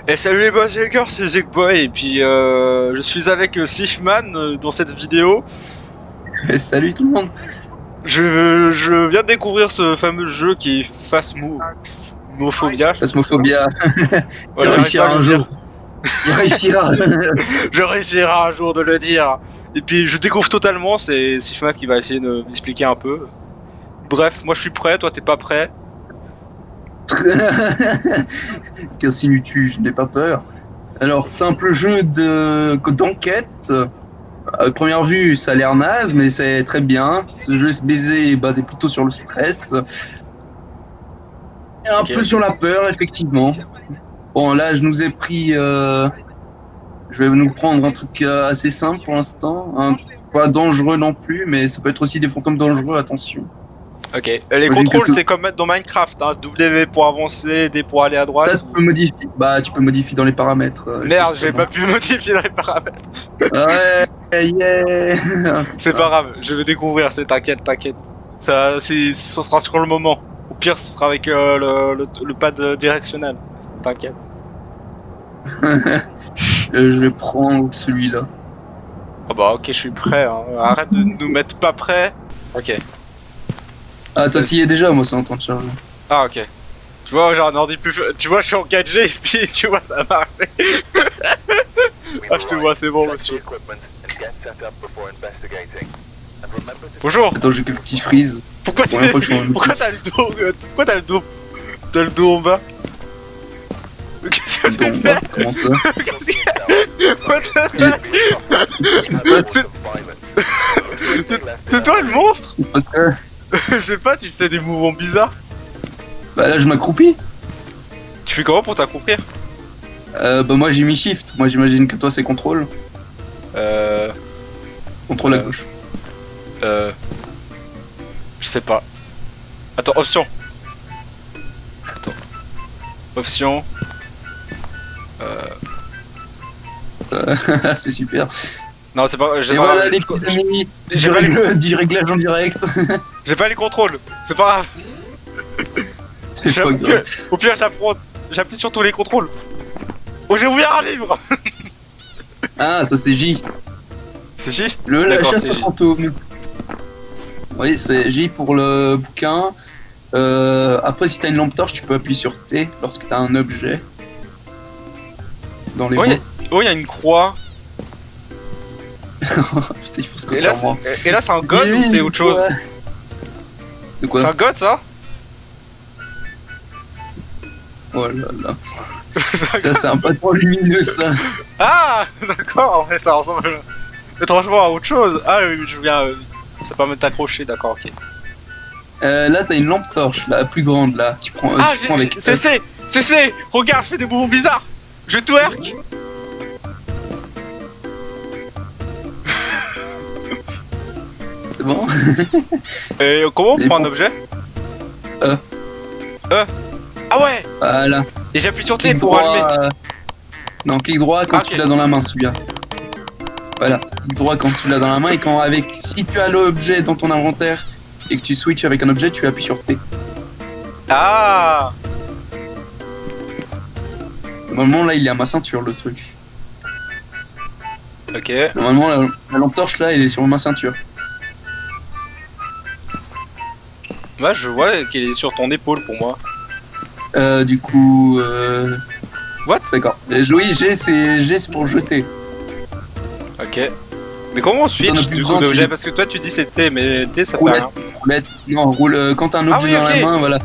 Et salut les boss et les cœurs, c'est Zekboy et puis je suis avec Sifman dans cette vidéo. Salut tout le monde. Je viens de découvrir ce fameux jeu qui est Phasmophobia. Phasmophobia. Ouais, Il j'arrive pas réussira à le un dire. jour. Il réussira. Je réussirai un jour de le dire. Et puis je découvre totalement, c'est Sifman qui va essayer de m'expliquer un peu. Bref, moi je suis prêt, toi t'es pas prêt. Qu'insinues-tu? Je n'ai pas peur. Alors, simple jeu d'enquête. À première vue, ça a l'air naze, mais c'est très bien. Ce jeu est basé plutôt sur le stress. Et un Ok. peu sur la peur, effectivement. Bon, là, je nous ai pris. Je vais nous prendre un truc assez simple pour l'instant. Pas dangereux non plus, mais ça peut être aussi des fantômes dangereux, attention. Ok. Les Moi, j'ai eu contrôles quelques. c'est comme dans Minecraft, hein. W pour avancer, D pour aller à Ça, droite. tu peux modifier. Bah, tu peux modifier dans les paramètres, Merde, j'ai justement. pas pu modifier dans les paramètres. Ouais, yeah. C'est pas grave, je vais découvrir, t'inquiète, t'inquiète. Ce sera sur le moment. Au pire, ce sera avec le pad directionnel. T'inquiète. Je vais prendre celui-là. Ah bah ok, je suis prêt. Hein. Arrête de nous mettre pas prêts. Ok. Ah, toi, t'y es déjà, moi, c'est en train de charger. Ah ok. Tu vois, j'ai un ordi plus... Tu vois, je suis en 4G et puis tu vois, ça marche. Ah, je te vois, c'est bon, monsieur. Bonjour. Attends, j'ai quelques petits frises. Pourquoi Pour la fois que je suis en Pourquoi t'as le dos... Pourquoi t'as le dos... T'as le dos en bas? Qu'est-ce que tu Donc, fais? comment ça? Qu'est-ce que... What the fuck? C'est toi le monstre? Parce que, Je sais pas, tu fais des mouvements bizarres. bah là, je m'accroupis. Tu fais comment pour t'accroupir? Bah, moi, j'ai mis shift. Moi, j'imagine que toi, c'est contrôle. Contrôle à Euh. gauche. Je sais pas. Attends, option. Attends. Option. C'est super. Non, c'est pas... Et voilà, les petits amis, c'est j'ai pas du réglage en direct. J'ai pas les contrôles. C'est pas grave. C'est pas grave. Au pire, j'appuie sur tous les contrôles. Oh, j'ai ouvert un livre. Ah, ça, c'est J. C'est J? La D'accord, chasse c'est aux J. fantômes. Oui, c'est J pour le bouquin. Après, si t'as une lampe torche, tu peux appuyer sur T lorsque t'as un objet. Dans les Oui, mots. oh, il y a une croix. Putain, il faut se Et là, refaire moi. c'est un god ou c'est autre chose? De quoi? C'est un god, ça? Oh là là. C'est un Ça, c'est un peu trop lumineux, ça. Ah, d'accord, mais ça ressemble étrangement à autre chose. Ah oui, je viens. Ça permet de t'accrocher, d'accord, ok. Là, t'as une lampe torche, la plus grande, là. Tu prends, Ah, tu prends avec. CC. Regarde, je fais des mouvements bizarres. Je twerk. C'est bon? Et comment on Et prend un bon. objet? E. Ah ouais. Voilà. Et j'appuie sur T Clic pour droit. allumer. Non, clic droit quand Ah, ok. tu l'as dans la main, celui-là. Voilà. Clic droit quand tu l'as dans la main et quand avec. Si tu as l'objet dans ton inventaire et que tu switches avec un objet, tu appuies sur T. Ah. Normalement, là, il est à ma ceinture, le truc. Ok. Normalement, la lampe torche, là, elle est sur ma ceinture. Ouais, je vois qu'il est sur ton épaule pour moi. Du coup. What? D'accord. Oui, G, c'est pour jeter. Ok. Mais comment on T'en switch as plus du coup besoin, d'objet? tu- Parce que toi tu dis c'est T, mais T ça fait Roulette. rien. Roulette. Non, quand t'as un Ah objet oui, dans ok. la main, voilà.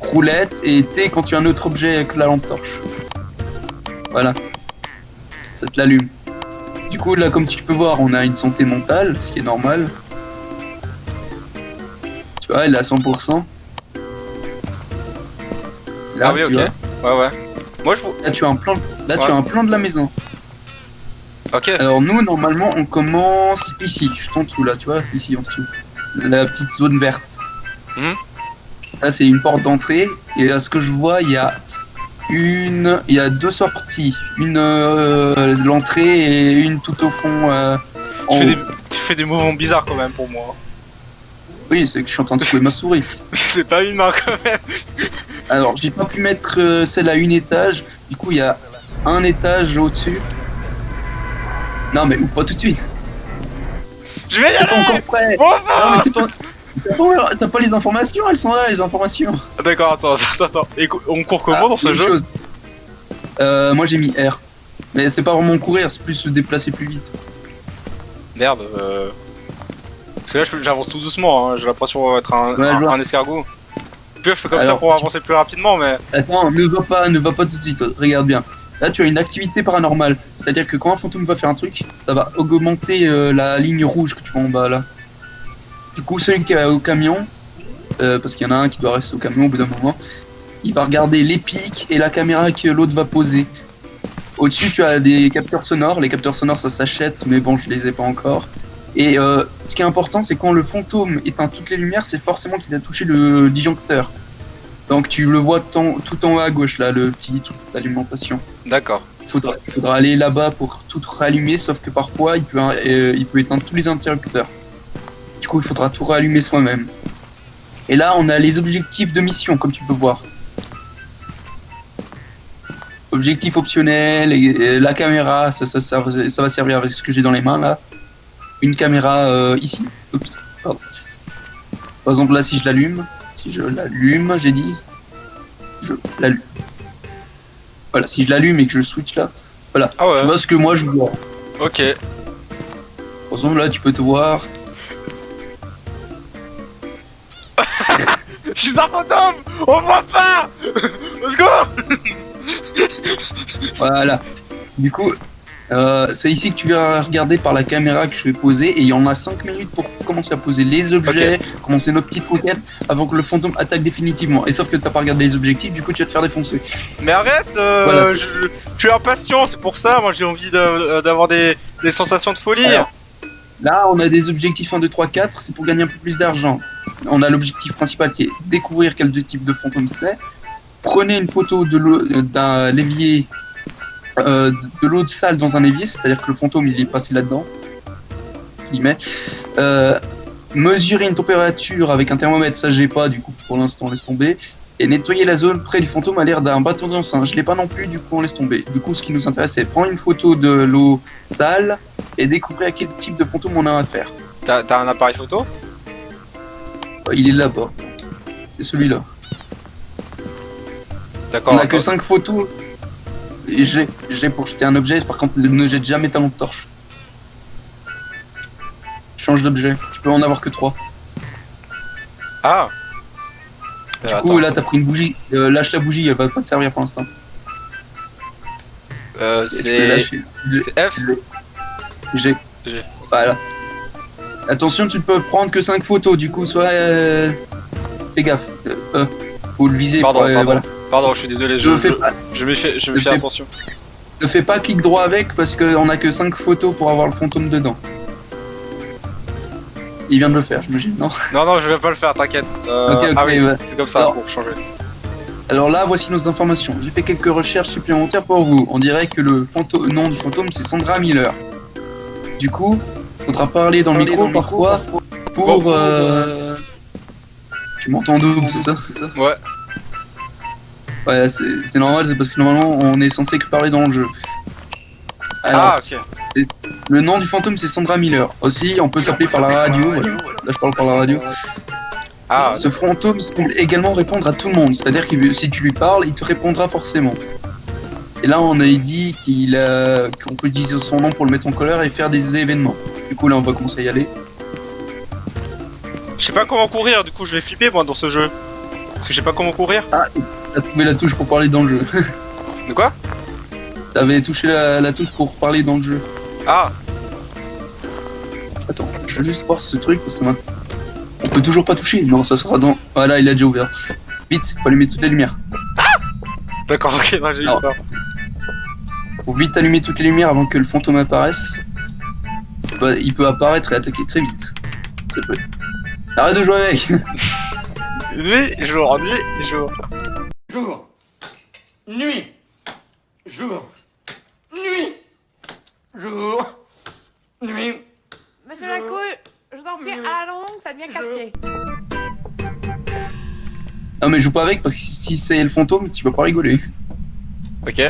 Roulette et T quand tu as un autre objet avec la lampe torche. Voilà. Ça te l'allume. Du coup, là, comme tu peux voir, on a une santé mentale, ce qui est normal. Tu vois, elle est à 100%. Là, Ah oui, tu ok. vois. Ouais, ouais. Moi je. Là, tu as un plan. Là, tu Ouais. as un plan de la maison. Ok. Alors nous, normalement, on commence ici, juste en dessous, là, tu vois, ici en dessous. La petite zone verte. Mhm. Là, c'est une porte d'entrée. Et à ce que je vois, il y a deux sorties. Une l'entrée et une tout au fond. En haut. Tu fais des mouvements bizarres quand même pour moi. Oui, c'est que je suis en train de trouver ma souris. C'est pas une main quand même. Alors, j'ai pas pu mettre celle à une étage. Du coup, il y a un étage au-dessus. Non mais ouvre pas tout de suite. Je vais y T'es pas aller. encore prêt. Bon, Non mais t'as pas les informations, elles sont là les informations. D'accord, attends. Et on court comment dans ce une jeu? chose. Moi j'ai mis R. Mais c'est pas vraiment courir, c'est plus se déplacer plus vite. Merde, Parce que là j'avance tout doucement, hein. J'ai l'impression d'être un escargot. Puis je fais comme ça pour avancer plus rapidement, mais... Attends, ne va pas tout de suite, regarde bien. Là tu as une activité paranormale, c'est-à-dire que quand un fantôme va faire un truc, ça va augmenter la ligne rouge que tu vois en bas là. Du coup celui qui est au camion, parce qu'il y en a un qui doit rester au camion au bout d'un moment, il va regarder les pics et la caméra que l'autre va poser. Au-dessus tu as des capteurs sonores, les capteurs sonores ça s'achète mais bon je les ai pas encore. Et ce qui est important, c'est quand le fantôme éteint toutes les lumières, c'est forcément qu'il a touché le disjoncteur. Donc tu le vois tout en haut à gauche, là, le petit truc d'alimentation. D'accord. Il faudra aller là-bas pour tout rallumer, sauf que parfois, il peut éteindre tous les interrupteurs. Du coup, il faudra tout rallumer soi-même. Et là, on a les objectifs de mission, comme tu peux voir. Objectif optionnel, et la caméra, ça va servir avec ce que j'ai dans les mains, là. Une caméra ici. Oups, pardon. Par exemple là si je l'allume, j'ai dit, je l'allume. Voilà, si je l'allume et que je switch là, voilà, Ah ouais. tu vois ce que moi je vois. Ok. Par exemple là tu peux te voir. Je suis un fantôme. On voit pas. Let's go. Voilà. Du coup, c'est ici que tu vas regarder par la caméra que je vais poser et il y en a 5 minutes pour commencer à poser les objets, commencer nos petites requêtes avant que le fantôme attaque définitivement. Et sauf que t'as pas regardé les objectifs, du coup tu vas te faire défoncer. Mais arrête, Voilà, je suis impatient, c'est pour ça, moi j'ai envie d'avoir des sensations de folie. Alors, là on a des objectifs 1, 2, 3, 4, c'est pour gagner un peu plus d'argent. On a l'objectif principal qui est découvrir quel type de fantôme c'est. Prenez une photo d'un l'évier, de l'eau de salle dans un évier, c'est-à-dire que le fantôme il est passé là-dedans. Mesurer une température avec un thermomètre, ça j'ai pas, du coup pour l'instant laisse tomber. Et nettoyer la zone près du fantôme à l'air d'un bâton d'encens, je l'ai pas non plus, du coup on laisse tomber. Du coup ce qui nous intéresse c'est prendre une photo de l'eau sale et découvrir à quel type de fantôme on a affaire. T'as un appareil photo? Il est là-bas, c'est celui-là. D'accord. On a que 5 photos. Et j'ai pour jeter un objet, par contre ne jette jamais ta lampe torche. Change d'objet, tu peux en avoir que 3. Ah. Du coup là t'as pris une bougie, lâche la bougie, elle va pas te servir pour l'instant. C'est F. G. Voilà. Attention, tu ne peux prendre que 5 photos, du coup soit fais gaffe. Faut le viser. Pardon, pour, voilà. Pardon, je suis désolé, je me fais attention. Ne fais pas clic droit avec parce qu'on a que 5 photos pour avoir le fantôme dedans. Il vient de le faire, j'imagine, non? Non, je vais pas le faire, t'inquiète. Ok, ah oui, ouais. c'est comme ça, Alors, pour changer. Alors là, voici nos informations. J'ai fait quelques recherches supplémentaires pour vous. On dirait que le nom du fantôme, c'est Sandra Miller. Du coup, faudra parler dans le micro parfois pour... Tu m'entends double, c'est ça? Ouais. Ouais, c'est normal, c'est parce que normalement, on est censé que parler dans le jeu. Alors, ok. Le nom du fantôme, c'est Sandra Miller. Aussi, on peut s'appeler par la radio. Voilà. Là, je parle par la radio. Ah. Ce fantôme semble également répondre à tout le monde. C'est-à-dire que si tu lui parles, il te répondra forcément. Et là, on a dit qu'on peut utiliser son nom pour le mettre en colère et faire des événements. Du coup, là, on va commencer à y aller. Je sais pas comment courir, du coup je vais flipper moi dans ce jeu. Parce que je sais pas comment courir. Ah, t'as trouvé la touche pour parler dans le jeu. De quoi? T'avais touché la touche pour parler dans le jeu. Ah. Attends, je veux juste voir ce truc parce que on peut toujours pas toucher. Non, ça sera dans... Voilà, il a déjà ouvert. Vite, faut allumer toutes les lumières. Ah. D'accord, ok, non, j'ai eu peur. Faut vite allumer toutes les lumières avant que le fantôme apparaisse. Bah, il peut apparaître et attaquer très vite. Ça peut... Arrête de jouer avec. Nuit, jour, nuit, jour. Jour, nuit, jour, nuit, jour, nuit. Monsieur Lacouille, je vous en prie, à la longue, ça devient casse-pied. Non mais joue pas avec parce que si c'est le fantôme, tu vas pas rigoler. Ok.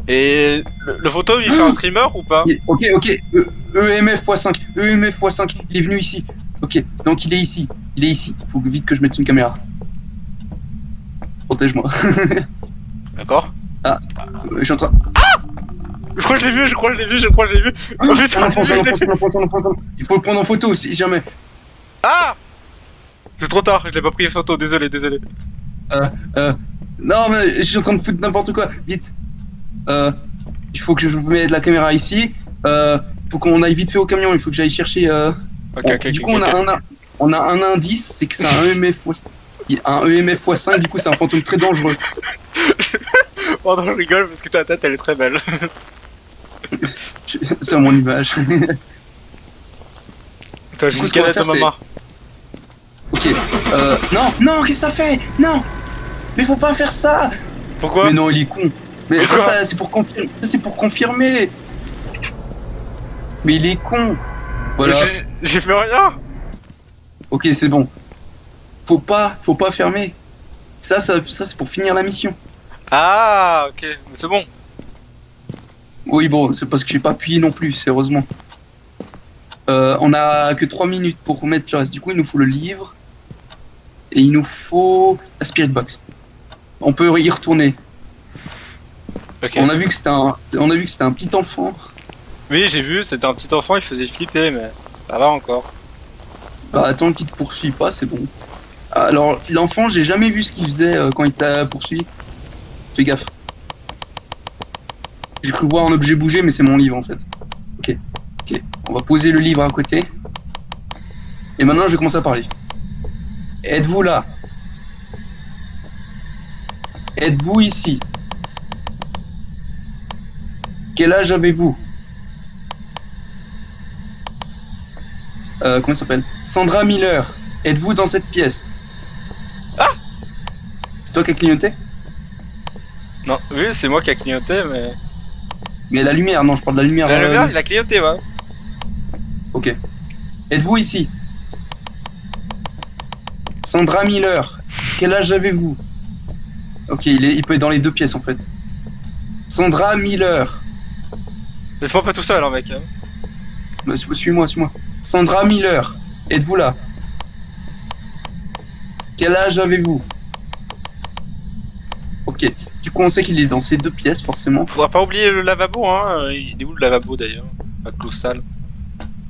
Et le fantôme il fait un streamer ou pas? Ok, EMF x5, EMF x5, il est venu ici. Ok, donc il est ici, faut vite que je mette une caméra. Protège-moi. D'accord. Je suis en train... Je crois que je l'ai vu, je crois que je l'ai vu. Oh putain, un enfant. Il faut le prendre en photo si jamais. Ah! C'est trop tard, je l'ai pas pris en photo, désolé. Non mais je suis en train de foutre n'importe quoi, vite. Il faut que je vous mette la caméra ici. Faut qu'on aille vite fait au camion, il faut que j'aille chercher... Du coup on a un indice, c'est que c'est un EMF x5, du coup c'est un fantôme très dangereux. Oh non, je rigole parce que ta tête elle est très belle. C'est à mon image. Attends, j'ai coup, une ce qu'on va canette dans faire, ma main. Ok, non, qu'est-ce que t'as fait? Non! Mais faut pas faire ça! Pourquoi? Mais non, il est con. Mais Pourquoi ça c'est pour confirmer. C'est pour confirmer. Mais il est con. Voilà. J'ai fait rien. Ok, c'est bon. Faut pas fermer. Ça c'est pour finir la mission. Ah, ok, mais c'est bon. Oui, bon, c'est parce que j'ai pas appuyé non plus, c'est heureusement. On a que 3 minutes pour remettre le reste. Du coup, il nous faut le livre. Et il nous faut la spirit box. On peut y retourner. Ok. On a vu que c'était un petit enfant. Oui, j'ai vu, c'était un petit enfant, il faisait flipper, mais ça va encore. Bah attends qu'il te poursuit pas, c'est bon. Alors l'enfant, j'ai jamais vu ce qu'il faisait quand il t'a poursuivi. Fais gaffe. J'ai cru voir un objet bouger, mais c'est mon livre en fait. Ok. On va poser le livre à côté. Et maintenant, je vais commencer à parler. Êtes-vous là? Êtes-vous ici? Quel âge avez-vous? Comment ça s'appelle? Sandra Miller. Êtes-vous dans cette pièce? Ah! C'est toi qui as clignoté? Non, oui, c'est moi qui a clignoté, mais... Mais la lumière, non, je parle de la lumière. La lumière, il a clignoté, ouais. Ok. Êtes-vous ici? Sandra Miller. Quel âge avez-vous? Ok, il peut être dans les deux pièces en fait. Sandra Miller. Laisse-moi pas tout seul, hein, mec. Bah, suis-moi. Sandra Miller. Êtes-vous là? Quel âge avez-vous? Ok. Du coup, on sait qu'il est dans ces deux pièces, forcément. Faudra pas oublier le lavabo, hein. Il est où le lavabo d'ailleurs? La close sale.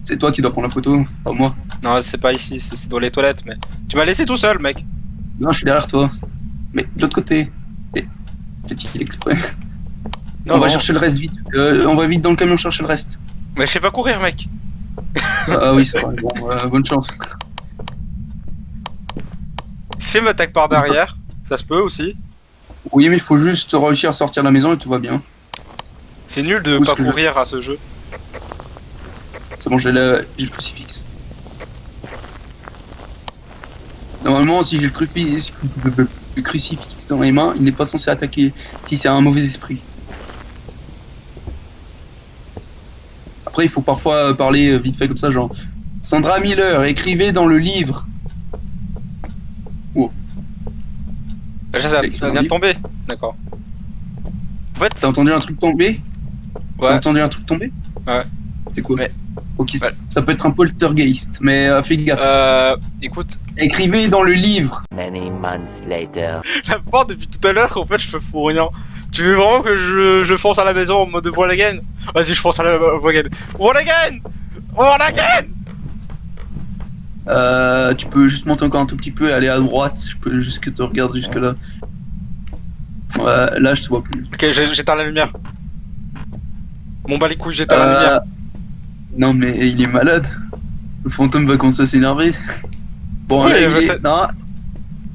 C'est toi qui dois prendre la photo, pas moi. Non, c'est pas ici, c'est dans les toilettes, mais... Tu m'as laissé tout seul, mec. Non, je suis derrière toi. Mais de l'autre côté. Et... Fait-il exprès? Non, on va non. chercher le reste vite. On va vite dans le camion chercher le reste. Mais je sais pas courir, mec. Ah oui, c'est vrai. Bon, bonne chance. Si elle m'attaque par derrière, ça se peut aussi. Oui, mais il faut juste réussir à sortir de la maison et tout va bien. C'est nul de Où pas est-ce que courir à ce jeu. C'est bon, j'ai le crucifix. Normalement, si j'ai le crucifix dans les mains, il n'est pas censé attaquer si c'est un mauvais esprit. Après, il faut parfois parler vite fait comme ça, genre Sandra Miller, écrivez dans le livre. Déjà, ça vient de tomber. D'accord. En fait, T'as entendu un truc tomber? T'as ouais. entendu un truc tomber? Ouais. C'était quoi? Ouais. Ok, Ouais. ça peut être un poltergeist, mais fais gaffe. Écoute, Écrivez dans le livre. Many months later. la porte depuis tout à l'heure, en fait, je fais fou rien. Tu veux vraiment que je fonce à la maison en mode wall again? Vas-y, je fonce à la wall again. Wall again! Wall again! Tu peux juste monter encore un tout petit peu et aller à droite. Je peux juste que te regarder jusque là. Ouais, là je te vois plus. Ok, j'éteins la lumière. Bon bah les couilles, j'éteins la lumière. Non mais il est malade. Le fantôme va commencer à s'énerver. Bon Oui, là mais non,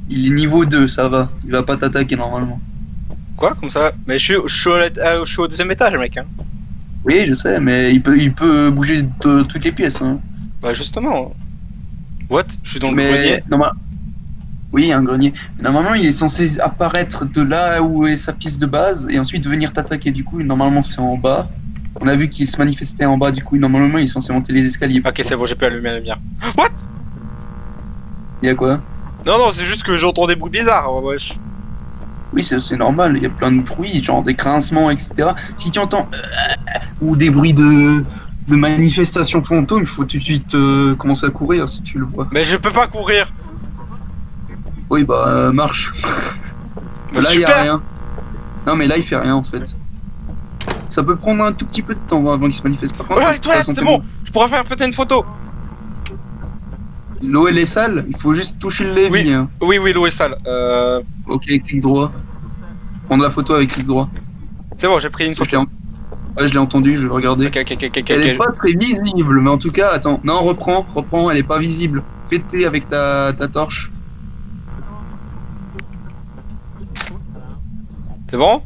il est niveau 2, ça va. Il va pas t'attaquer normalement. Quoi? Comme ça? Mais je suis au deuxième étage, mec. Hein. Oui je sais, mais il peut bouger de toutes les pièces. Hein. Bah justement. What? Je suis dans le Mais grenier. oui, il y a un grenier. Mais normalement, il est censé apparaître de là où est sa pièce de base et ensuite venir t'attaquer. Du coup, normalement, c'est en bas. On a vu qu'il se manifestait en bas. Du coup, normalement, il est censé monter les escaliers. Ok, c'est bon, j'ai pu allumer la lumière. What? Il y a quoi? Non, c'est juste que j'entends des bruits bizarres, wesh. Oui, c'est normal, il y a plein de bruits, genre des grincements, etc. Si tu entends ou des bruits de manifestations fantômes, il faut tout de suite commencer à courir si tu le vois. Mais je peux pas courir. Oui, bah, marche. Bah, Là, il y a super. rien. Non, mais là, il fait rien en fait. Ça peut prendre un tout petit peu de temps avant qu'il se manifeste. Par contre, Oh là, faut les que tu fasses toilettes, c'est un bon. Je pourrais faire peut-être une photo. L'eau, elle est sale, il faut juste toucher le levier. Oui. Hein. Oui, l'eau est sale. Ok, clic droit. Prendre la photo avec clic droit. C'est bon, j'ai pris une Je l'ai photo. ouais, je l'ai entendu, je vais regarder. Ok. Elle est pas très visible, mais en tout cas, attends. Non, reprends, elle est pas visible. Fais T avec ta torche. C'est bon?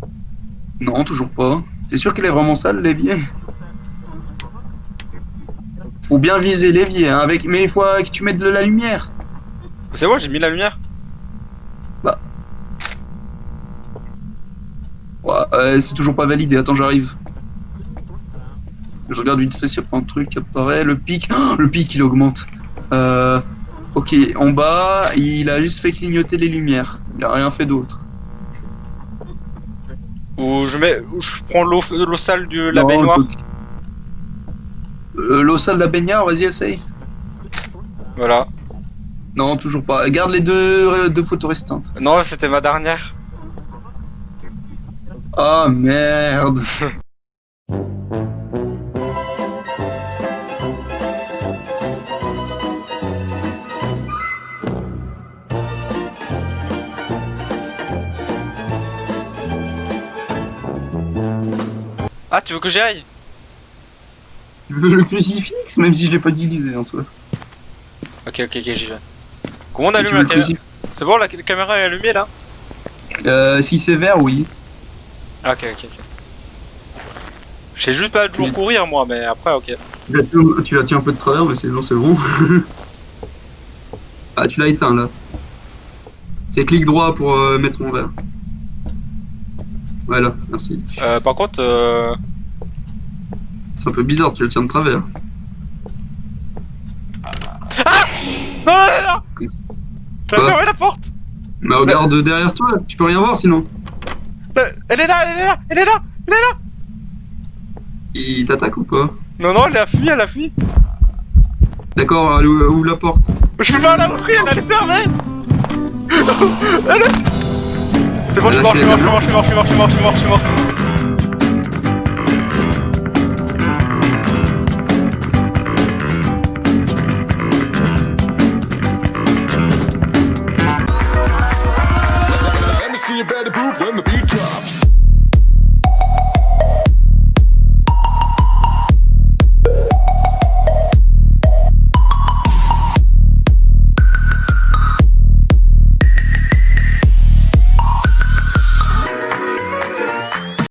Non, toujours pas. T'es sûr qu'elle est vraiment sale, l'évier? Faut bien viser l'évier, hein, avec... mais il faut que tu mettes de la lumière. C'est bon, j'ai mis la lumière. Bah. Ouais, c'est toujours pas validé, attends, j'arrive. Je regarde vite fait s'il y a pas un truc qui apparaît. Le pic, oh, le pic il augmente. Ok, en bas, il a juste fait clignoter les lumières. Il a rien fait d'autre. Ou je prends l'eau sale de la Non, baignoire. L'eau sale de la baignoire, vas-y, essaye. Voilà. Non, toujours pas. Garde les deux photos restantes. Non, c'était ma dernière. Ah merde. Ah, tu veux que j'y aille? Le crucifix, même si je l'ai pas utilisé en soi. Ok, j'y vais. Comment on allume Tu veux la le caméra? crucifix C'est bon, la caméra est allumée là? Si c'est vert, oui. Ah, ok. Je sais juste pas toujours Oui. courir moi, mais après, ok. Tu la tiens un peu de travers, mais c'est bon. Ah, tu l'as éteint là. C'est clic droit pour mettre en vert. Voilà, merci. Par contre, C'est un peu bizarre, tu le tiens de travers. Non! Quoi J'ai fermé la porte! Mais regarde derrière toi, tu peux rien voir sinon. Elle est là! Il t'attaque ou pas? Non, elle a fui! D'accord, allez, ouvre la porte. Je peux pas la ouvrir, elle est fermée! C'est bon, je suis mort.